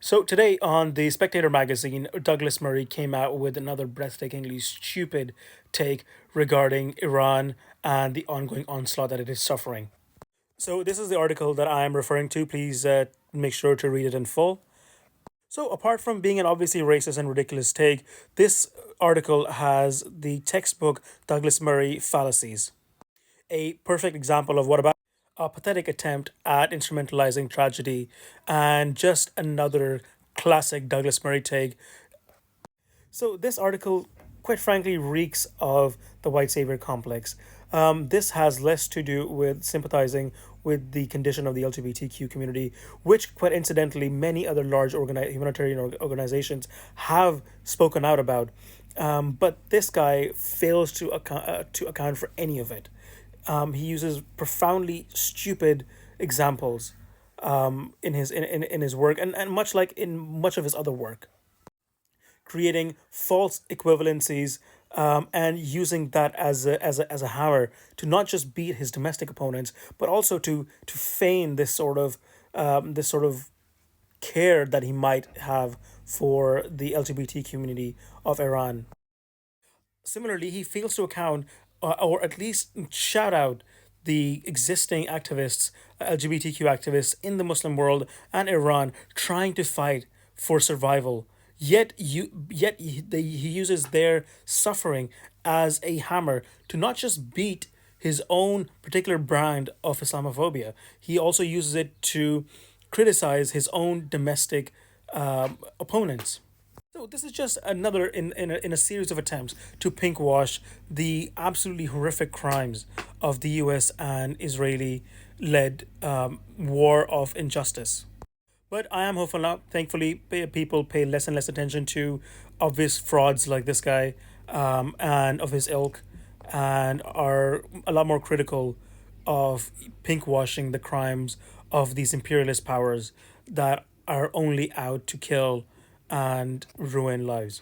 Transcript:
So today on the Spectator magazine, Douglas Murray came out with another breathtakingly stupid take regarding Iran and the ongoing onslaught that it is suffering. So this is the article that I am referring to. Please make sure to read it in full. So apart from being an obviously racist and ridiculous take, this article has the textbook Douglas Murray fallacies. A perfect example of what about a pathetic attempt at instrumentalizing tragedy and just another classic Douglas Murray take. So this article, quite frankly, reeks of the white savior complex. This has less to do with sympathizing with the condition of the LGBTQ community, which, quite incidentally, many other large humanitarian organizations have spoken out about. But this guy fails to account for any of it. He uses profoundly stupid examples in his work, and much like in much of his other work, creating false equivalencies, and using that as a hammer to not just beat his domestic opponents, but also to feign this sort of care that he might have for the LGBT community of Iran. Similarly, he fails to account, or at least shout out, the existing activists, LGBTQ activists in the Muslim world and Iran trying to fight for survival. Yet he uses their suffering as a hammer to not just beat his own particular brand of Islamophobia. He also uses it to criticize his own domestic opponents. So this is just another in a series of attempts to pinkwash the absolutely horrific crimes of the U.S. and Israeli led war of injustice. But I am hopeful now. Thankfully, people pay less and less attention to obvious frauds like this guy, and of his ilk, and are a lot more critical of pinkwashing the crimes of these imperialist powers that are only out to kill and ruin lives.